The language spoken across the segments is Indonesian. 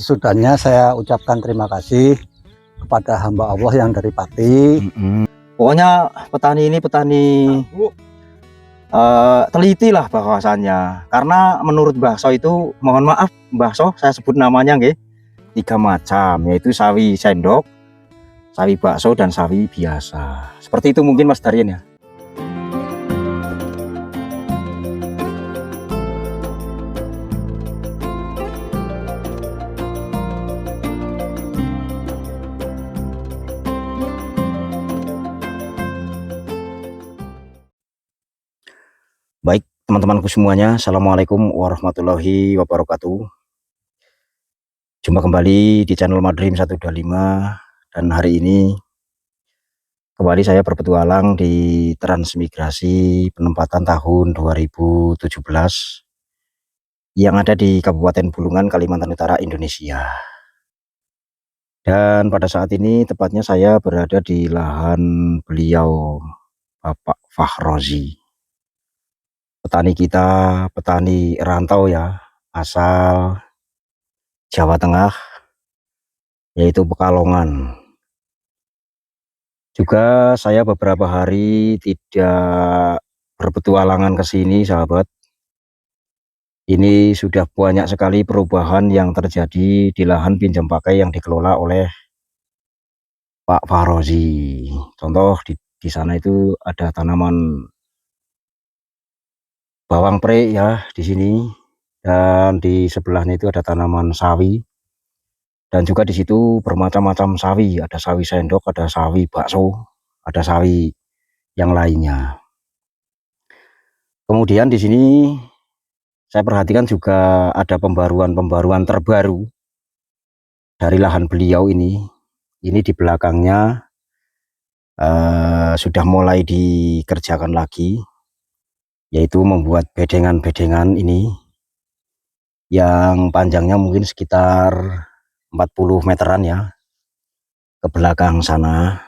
Sesudahnya saya ucapkan terima kasih kepada hamba Allah yang dari Pati. Pokoknya petani ini petani teliti lah bahwasannya, karena menurut Mbah So itu, mohon maaf Mbah So saya sebut namanya nggih, 3 macam, yaitu sawi sendok, sawi bakso, dan sawi biasa. Seperti itu mungkin Mas Daryan ya. Baik teman-temanku semuanya, Assalamualaikum warahmatullahi wabarakatuh. Jumpa kembali di channel Madrim 125, dan hari ini kembali saya berpetualang di transmigrasi penempatan tahun 2017 yang ada di Kabupaten Bulungan, Kalimantan Utara, Indonesia. Dan pada saat ini tepatnya saya berada di lahan beliau, Bapak Fahrozi. Petani kita, petani rantau ya, asal Jawa Tengah, yaitu Pekalongan. Juga saya beberapa hari tidak berpetualangan ke sini, sahabat. Ini sudah banyak sekali perubahan yang terjadi di lahan pinjam pakai yang dikelola oleh Pak Fahrozi. Contoh di sana itu ada tanaman bawang pre ya di sini, dan di sebelahnya itu ada tanaman sawi, dan juga di situ bermacam-macam sawi, ada sawi sendok, ada sawi bakso, ada sawi yang lainnya. Kemudian di sini saya perhatikan juga ada pembaruan terbaru dari lahan beliau ini. Ini di belakangnya sudah mulai dikerjakan lagi, yaitu membuat bedengan-bedengan ini yang panjangnya mungkin sekitar 40 meteran ya ke belakang sana.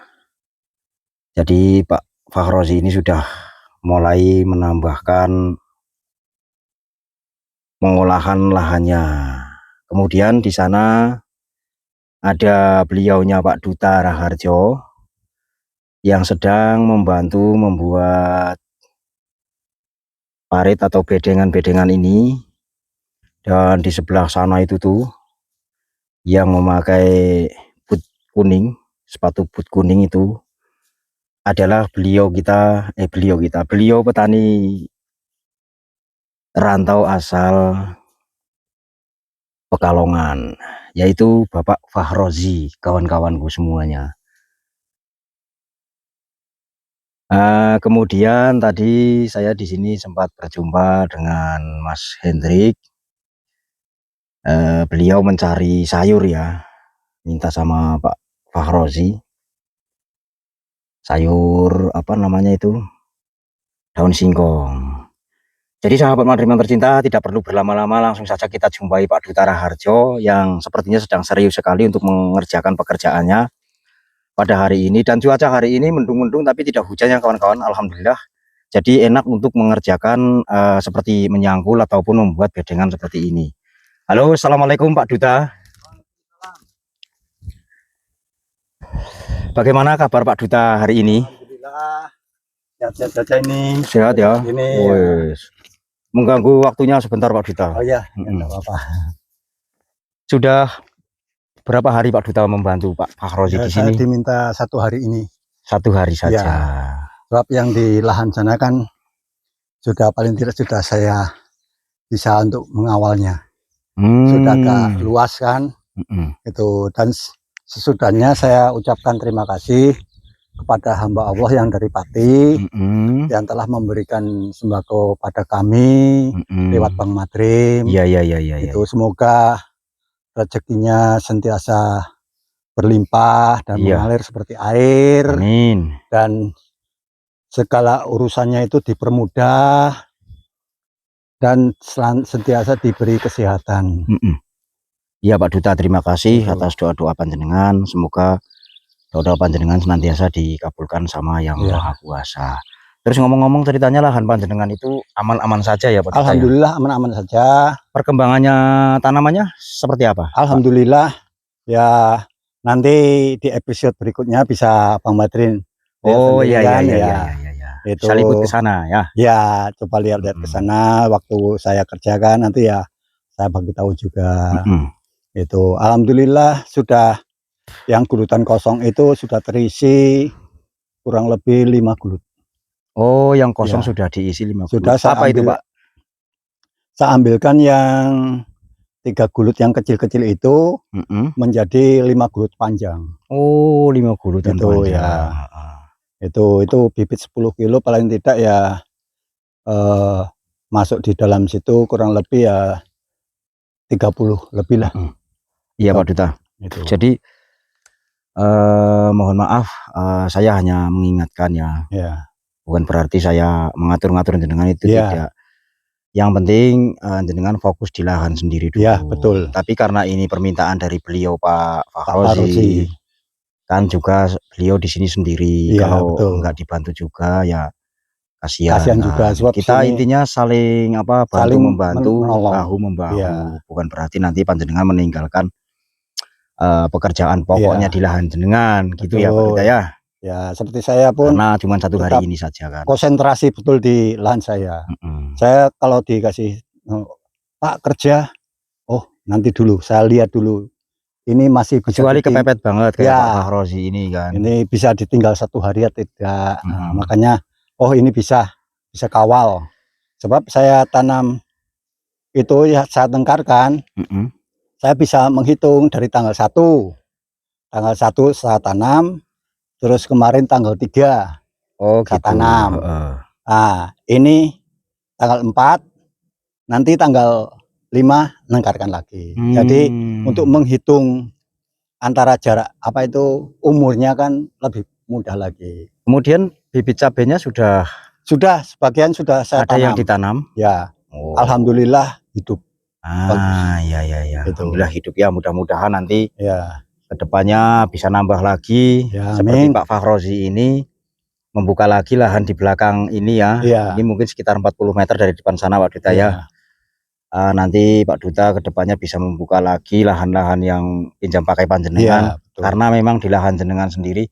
Jadi Pak Fahrozi ini sudah mulai menambahkan pengolahan lahannya. Kemudian di sana ada beliaunya Pak Duta Raharjo yang sedang membantu membuat parit atau bedengan-bedengan ini. Dan di sebelah sana itu tuh yang memakai boot kuning, sepatu boot kuning itu adalah beliau petani rantau asal Pekalongan, yaitu Bapak Fahrozi, kawan-kawanku semuanya. Kemudian tadi saya di sini sempat berjumpa dengan Mas Hendrik. Beliau mencari sayur ya, minta sama Pak Fahrozi sayur apa namanya itu, daun singkong. Jadi sahabat Madrim yang tercinta, tidak perlu berlama-lama, langsung saja kita jumpai Pak Duta Raharjo yang sepertinya sedang serius sekali untuk mengerjakan pekerjaannya pada hari ini. Dan cuaca hari ini mendung-mendung tapi tidak hujan ya kawan-kawan, alhamdulillah. Jadi enak untuk mengerjakan seperti menyangkul ataupun membuat bedengan seperti ini. Halo, Assalamualaikum Pak Duta. Bagaimana kabar Pak Duta hari ini? Alhamdulillah, sehat-sehat saja ini. Sehat ya? Ini mengganggu waktunya sebentar Pak Duta. Oh ya, enggak apa-apa. Sudah berapa hari Pak Duta membantu Pak Fahrozi Ya, di sini? saya diminta 1 hari ini. 1 hari saja. Ya, sebab yang di lahan sana kan sudah paling tidak sudah saya bisa untuk mengawalnya. Sudah agak luas kan, itu. Dan sesudahnya saya ucapkan terima kasih kepada hamba Allah yang dari Pati yang telah memberikan sembako pada kami lewat Bang Madrim. Itu semoga rezekinya sentiasa berlimpah dan mengalir seperti air. Amin. Dan segala urusannya itu dipermudah dan sentiasa diberi kesehatan. Iya Pak Duta, terima kasih atas doa-doa panjenengan. Semoga doa-doa panjenengan senantiasa dikabulkan sama Yang Maha Kuasa. Terus ngomong-ngomong ceritanya lahan panjenengan itu aman-aman saja ya Pak Duta ya? Alhamdulillah aman-aman saja. Perkembangannya tanamannya seperti apa, Pak? Alhamdulillah ya, nanti di episode berikutnya bisa Bang Madrin lihat Oh sendiri iya kan iya iya ya. iya iya. Itu Bisa liput ke sana ya. ya, coba lihat-lihat ke sana waktu saya kerjakan, nanti ya saya bagi tahu juga. Itu alhamdulillah sudah, yang gulutan kosong itu sudah terisi kurang lebih 5 gulut. Oh, yang kosong Ya, sudah diisi 5 sudah gulut. Apa itu, Pak? saya ambilkan yang 3 gulut yang kecil-kecil itu menjadi 5 gulut panjang. Oh, 5 gulutan Itu panjang. ya. Itu bibit 10 kilo paling tidak ya, masuk di dalam situ kurang lebih ya 30 lebih lah. Iya Pak Duta. Itu. Jadi mohon maaf, saya hanya mengingatkan ya. Ya. Bukan berarti saya mengatur-ngatur jenengan itu tidak. Yang penting jenengan fokus di lahan sendiri dulu. Ya, betul. Tapi karena ini permintaan dari beliau Pak Fakhrozi, kan juga beliau di sini sendiri. Ya, kalau betul. nggak dibantu juga ya kasihan juga, sebab kita intinya saling bantu membantu, bahu membahu. Ya. Bukan berarti nanti panjenengan meninggalkan pekerjaan pokoknya di lahan jenengan. Gitu ya Pak Duta ya. Ya, seperti saya pun karena cuma 1 hari ini saja kan. Konsentrasi betul di lahan saya. Saya kalau dikasih Pak kerja, oh nanti dulu saya lihat dulu. Ini masih bisa kecuali kepepet banget kayak Pak Fakhrozi ini kan. Ini bisa ditinggal 1 hari atau tidak. Makanya oh ini bisa kawal. Sebab saya tanam itu ya saya tengkarkan. Saya bisa menghitung dari tanggal 1. Tanggal 1 saya tanam. Terus kemarin tanggal 3 saya tanam. Nah, ini tanggal 4, nanti tanggal 5 nengkarkan lagi. Jadi untuk menghitung antara jarak apa itu umurnya kan lebih mudah lagi. Kemudian bibit cabenya sudah sebagian sudah saya ada tanam. yang ditanam? Ya. Alhamdulillah hidup. Iya. Alhamdulillah hidup ya, mudah-mudahan nanti kedepannya bisa nambah lagi seperti Pak Fakhrozi ini membuka lagi lahan di belakang ini ya. Ini mungkin sekitar 40 meter dari depan sana Pak Duta ya. Nanti Pak Duta kedepannya bisa membuka lagi lahan-lahan yang pinjam pakai panjenengan. Karena memang di lahan jenengan sendiri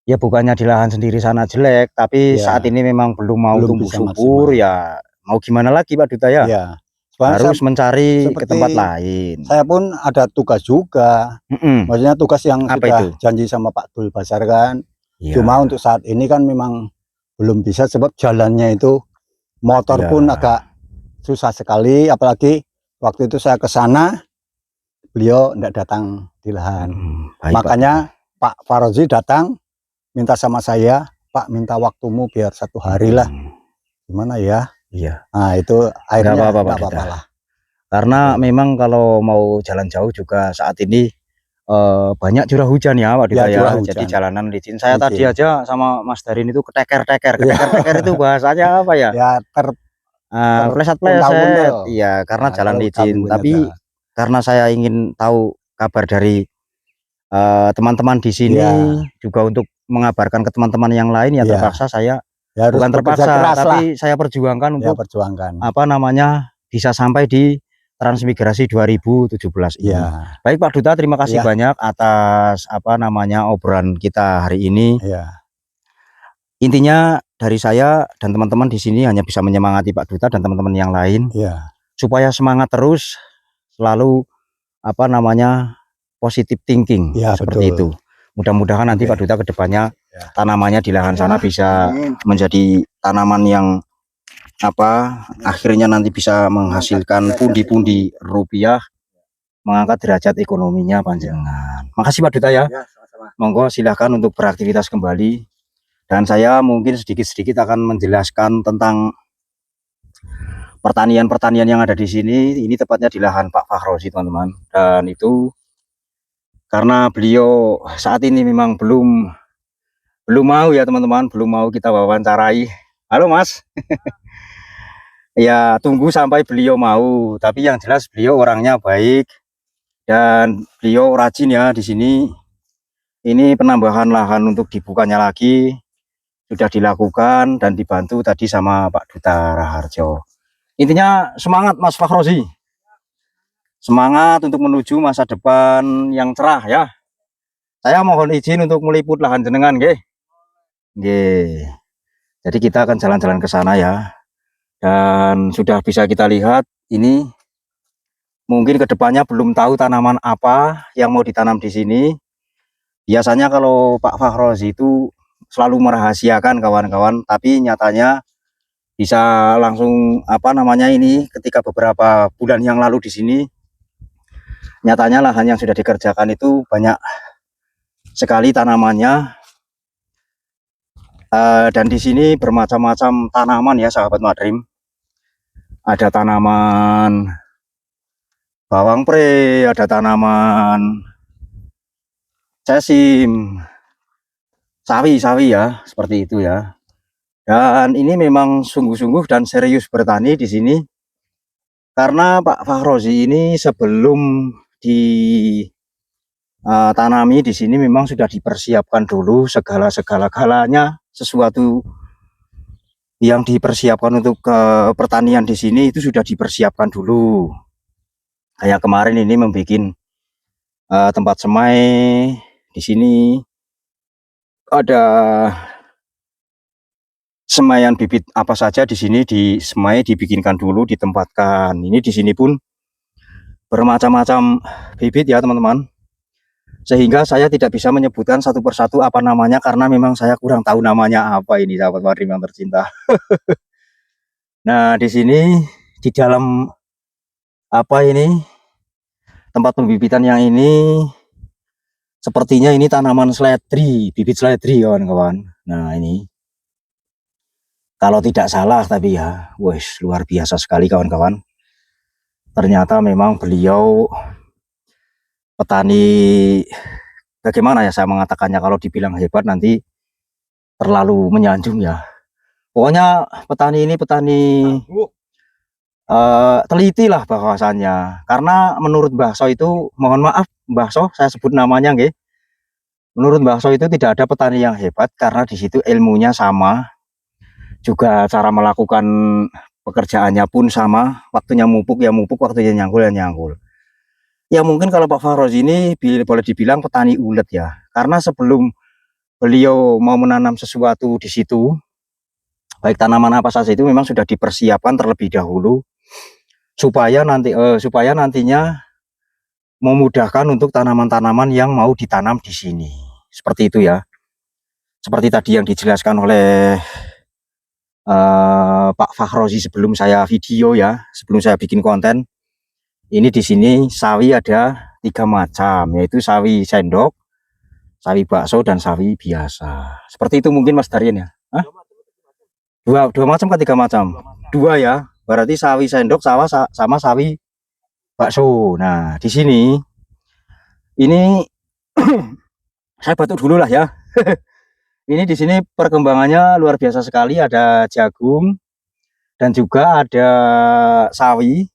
ya, bukannya di lahan sendiri sana jelek, tapi saat ini memang belum mau tumbuh subur ya. Mau gimana lagi Pak Duta ya. Harus mencari ke tempat lain. Saya pun ada tugas juga. Maksudnya tugas yang sudah janji sama Pak Dul Basar kan. Cuma untuk saat ini kan memang belum bisa, sebab jalannya itu motor pun agak susah sekali. Apalagi waktu itu saya ke sana, beliau tidak datang di lahan. Makanya Pak Fakhrozi datang minta sama saya, Pak minta waktumu biar 1 hari lah. Gimana ya? Iya. Nah itu akhirnya nggak apa-apa lah. Karena memang kalau mau jalan jauh juga saat ini banyak curah hujan ya Pak Duta ya. Jadi jalanan licin. Saya tadi aja sama Mas Darin itu keteker-teker itu bahasanya apa ya? Ya pleset-pleset. Iya, karena jalan licin. Tapi karena saya ingin tahu kabar dari teman-teman di sini juga untuk mengabarkan ke teman-teman yang lain ya, terpaksa saya bukan terpaksa, tapi saya perjuangkan untuk apa namanya bisa sampai di Transmigrasi 2017 ini. Baik Pak Duta, terima kasih banyak atas apa namanya obrolan kita hari ini. Intinya dari saya dan teman-teman di sini hanya bisa menyemangati Pak Duta dan teman-teman yang lain supaya semangat terus, selalu apa namanya positive thinking seperti itu. Mudah-mudahan nanti Pak Duta kedepannya tanamannya di lahan sana bisa menjadi tanaman yang apa akhirnya nanti bisa menghasilkan pundi-pundi rupiah, mengangkat derajat ekonominya panjenengan. Makasih Pak Duta ya. Monggo silahkan untuk beraktivitas kembali. Dan saya mungkin sedikit-sedikit akan menjelaskan tentang pertanian-pertanian yang ada di sini. Ini tepatnya di lahan Pak Fakhrozi teman-teman. Dan itu karena beliau saat ini memang belum mau ya teman-teman, belum mau kita wawancarai. Halo Mas. Ya tunggu sampai beliau mau, tapi yang jelas beliau orangnya baik dan beliau rajin ya di sini. Ini penambahan lahan untuk dibukanya lagi sudah dilakukan dan dibantu tadi sama Pak Duta Raharjo. Intinya semangat Mas Fakhrozi, semangat untuk menuju masa depan yang cerah ya. Saya mohon izin untuk meliput lahan jenengan, nggih. Nggih. Jadi kita akan jalan-jalan ke sana ya. Dan sudah bisa kita lihat ini mungkin kedepannya belum tahu tanaman apa yang mau ditanam di sini. Biasanya kalau Pak Fakhrozi itu selalu merahasiakan kawan-kawan, tapi nyatanya bisa langsung apa namanya ini ketika beberapa bulan yang lalu di sini nyatanya lahan yang sudah dikerjakan itu banyak sekali tanamannya. Dan di sini bermacam-macam tanaman ya sahabat Madrim. Ada tanaman bawang pre, ada tanaman sesim, sawi ya, seperti itu ya. Dan ini memang sungguh-sungguh dan serius bertani di sini. Karena Pak Fakhrozi ini sebelum ditanami di sini memang sudah dipersiapkan dulu segala-galanya, sesuatu yang dipersiapkan untuk pertanian di sini itu sudah dipersiapkan dulu. Kayak kemarin ini membuat tempat semai di sini, ada semaian bibit apa saja di sini di semai dibikinkan dulu, ditempatkan. Ini di sini pun bermacam-macam bibit ya teman-teman. Sehingga saya tidak bisa menyebutkan satu persatu apa namanya karena memang saya kurang tahu namanya apa ini sahabat Madrim yang tercinta. Nah, di sini di dalam apa ini tempat pembibitan yang ini sepertinya ini tanaman seledri, bibit seledri kawan-kawan. Nah, ini kalau tidak salah tapi ya, wes luar biasa sekali kawan-kawan. Ternyata memang beliau petani, bagaimana ya saya mengatakannya, kalau dibilang hebat nanti terlalu menyanjung ya. Pokoknya petani ini petani teliti lah bahwasannya. Karena menurut Mbah So itu, mohon maaf Mbah So saya sebut namanya nggih. Menurut Mbah So itu tidak ada petani yang hebat karena di situ ilmunya sama. Juga cara melakukan pekerjaannya pun sama, waktunya mupuk ya mupuk, waktunya nyangkul ya nyangkul. Ya mungkin kalau Pak Fakhrozi ini boleh dibilang petani ulet ya, karena sebelum beliau mau menanam sesuatu di situ, baik tanaman apa saja itu memang sudah dipersiapkan terlebih dahulu supaya nantinya memudahkan untuk tanaman-tanaman yang mau ditanam di sini. Seperti itu ya. Seperti tadi yang dijelaskan oleh Pak Fakhrozi sebelum saya video ya, sebelum saya bikin konten. Ini di sini sawi ada 3 macam, yaitu sawi sendok, sawi bakso, dan sawi biasa. Seperti itu mungkin Mas Darien ya? Hah? Dua macam ke 3 macam? 2 ya. Berarti sawi sendok sama sawi bakso. Nah, di sini ini saya batuk dulu lah ya. Ini di sini perkembangannya luar biasa sekali, ada jagung dan juga ada sawi.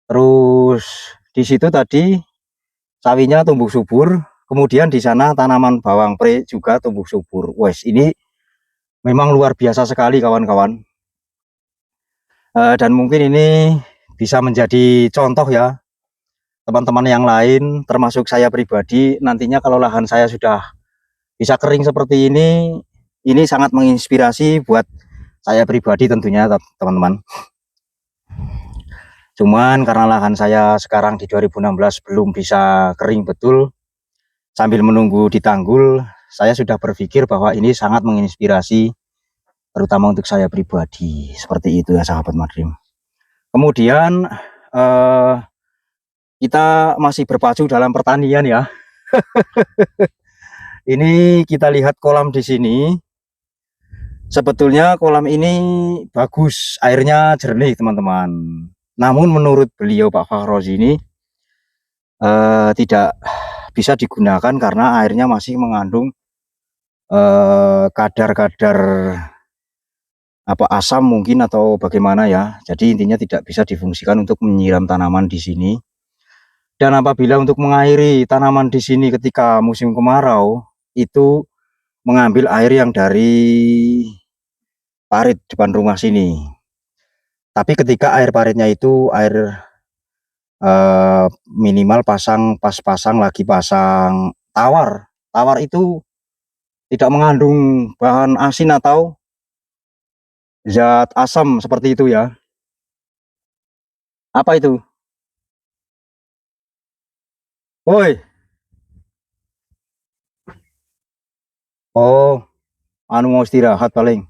Terus di situ tadi sawinya tumbuh subur, kemudian di sana tanaman bawang pre juga tumbuh subur. Wes, ini memang luar biasa sekali kawan-kawan. Dan mungkin ini bisa menjadi contoh ya teman-teman yang lain, termasuk saya pribadi. Nantinya kalau lahan saya sudah bisa kering seperti ini sangat menginspirasi buat saya pribadi tentunya teman-teman. Cuman karena lahan saya sekarang di 2016 belum bisa kering betul, sambil menunggu ditanggul, saya sudah berpikir bahwa ini sangat menginspirasi, terutama untuk saya pribadi. Seperti itu ya sahabat Madrim. Kemudian kita masih berpacu dalam pertanian ya. Ini kita lihat kolam di sini. Sebetulnya kolam ini bagus, airnya jernih teman-teman. Namun menurut beliau Pak Fakhrozi ini tidak bisa digunakan karena airnya masih mengandung kadar-kadar apa asam mungkin atau bagaimana ya. Jadi intinya tidak bisa difungsikan untuk menyiram tanaman di sini. Dan apabila untuk mengairi tanaman di sini ketika musim kemarau itu mengambil air yang dari parit depan rumah sini. Tapi ketika air paritnya itu air minimal lagi pasang tawar. Tawar itu tidak mengandung bahan asin atau zat asam seperti itu ya. Apa itu? Woi. Oh, mau istirahat paling.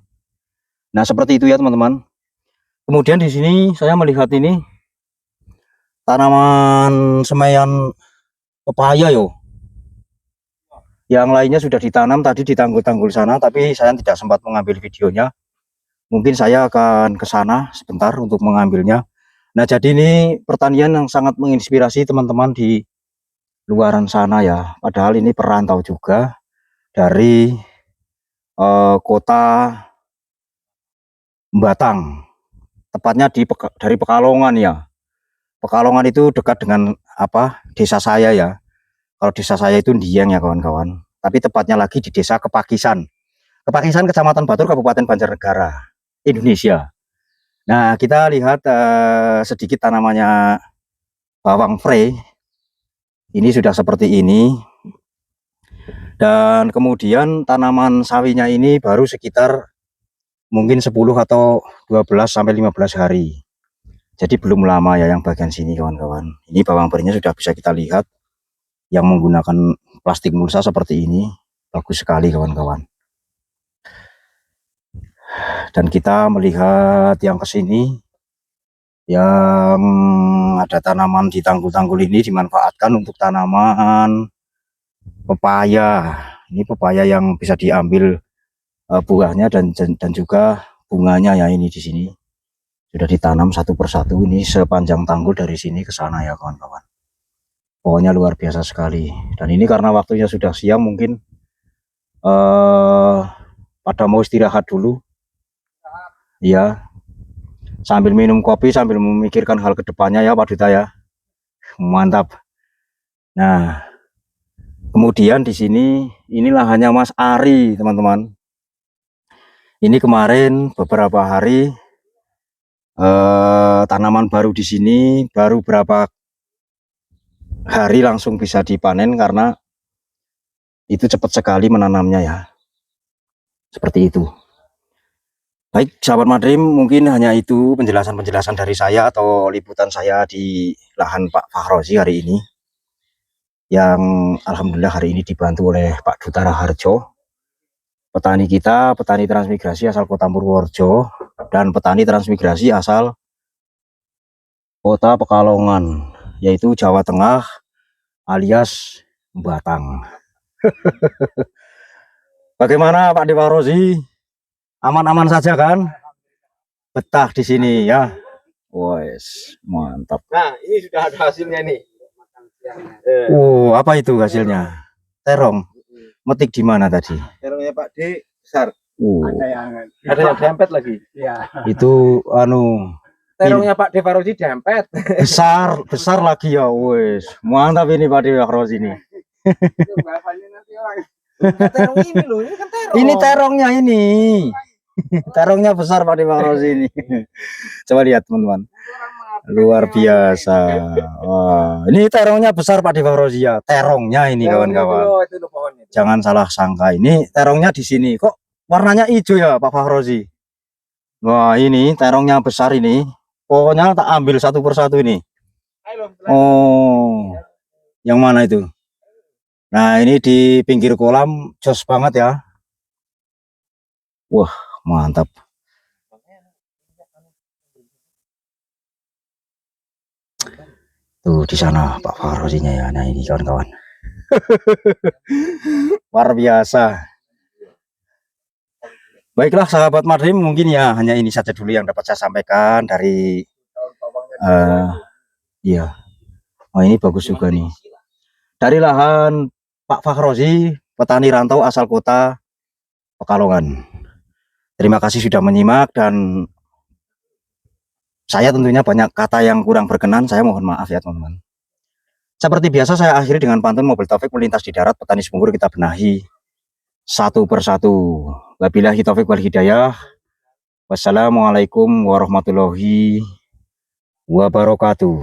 Nah, seperti itu ya teman-teman. Kemudian di sini saya melihat ini tanaman semaian pepaya yo. Yang lainnya sudah ditanam tadi di tanggul-tanggul sana, tapi saya tidak sempat mengambil videonya. Mungkin saya akan ke sana sebentar untuk mengambilnya. Nah, jadi ini pertanian yang sangat menginspirasi teman-teman di luaran sana ya. Padahal ini perantau juga dari kota Batang, tepatnya dari Pekalongan ya. Pekalongan itu dekat dengan desa saya ya. Kalau desa saya itu Dieng ya kawan-kawan. Tapi tepatnya lagi di desa Kepakisan. Kepakisan, Kecamatan Batur, Kabupaten Banjarnegara, Indonesia. Nah, kita lihat sedikit tanamannya bawang frey. Ini sudah seperti ini. Dan kemudian tanaman sawinya ini baru sekitar mungkin 10 atau 12 sampai 15 hari. Jadi belum lama ya yang bagian sini kawan-kawan. Ini bawang frey-nya sudah bisa kita lihat yang menggunakan plastik mulsa seperti ini. Bagus sekali kawan-kawan. Dan kita melihat yang ke sini yang ada tanaman di tanggul-tanggul ini dimanfaatkan untuk tanaman pepaya. Ini pepaya yang bisa diambil buahnya dan juga bunganya ya. Ini di sini sudah ditanam satu persatu, ini sepanjang tanggul dari sini ke sana ya kawan-kawan. Pokoknya luar biasa sekali. Dan ini karena waktunya sudah siang, mungkin pada mau istirahat dulu ya, sambil minum kopi sambil memikirkan hal kedepannya ya Pak Duta ya. Mantap. Nah, kemudian di sini ini lahannya Mas Ari teman-teman. Ini kemarin beberapa hari tanaman baru di sini, baru berapa hari langsung bisa dipanen karena itu cepat sekali menanamnya ya. Seperti itu. Baik sahabat Madrim, mungkin hanya itu penjelasan-penjelasan dari saya atau liputan saya di lahan Pak Fahrozi hari ini, yang alhamdulillah hari ini dibantu oleh Pak Duta Raharjo, petani kita, petani transmigrasi asal Kota Purworejo, dan petani transmigrasi asal Kota Pekalongan, yaitu Jawa Tengah alias Batang. Bagaimana Pak Fahrozi? Aman-aman saja kan? Betah di sini ya. Wes, mantap. Nah, ini sudah ada hasilnya nih. Oh, apa itu hasilnya? Terong. Metik di mana tadi? Terongnya Pak D besar. Ada yang dempet lagi. Ya. Itu Terongnya Pak D Fahrozi dempet. besar lagi ya. Wes, mantap ini Pak D Fahrozi ini. Terong ini loh, ini kan terong. Ini terongnya ini. Terongnya besar Pak D Fahrozi ini. Coba lihat teman-teman. Luar biasa. Wah, ini terongnya besar Pak D Fahrozi ya. Terongnya ini kawan-kawan. Jangan salah sangka, ini terongnya di sini. Kok warnanya hijau ya Pak Fahrozi? Wah, ini terongnya besar ini. Pokoknya tak ambil satu persatu ini. Oh, yang mana itu? Nah, ini di pinggir kolam, jos banget ya. Wah, mantap. Tuh di sana Pak Fahrozinya ya. Nah, ini kawan-kawan. Luar biasa. Baiklah sahabat Madrim, mungkin ya hanya ini saja dulu yang dapat saya sampaikan dari iya. Oh, ini bagus juga nih. Dari lahan Pak Fahrozi, petani rantau asal Kota Pekalongan. Terima kasih sudah menyimak, dan saya tentunya banyak kata yang kurang berkenan, saya mohon maaf ya teman-teman. Seperti biasa saya akhiri dengan pantun Mobil Taufik melintas di darat, petani sumur kita benahi. satu persatu. Wabillahi taufik wal hidayah. Wassalamualaikum warahmatullahi wabarakatuh.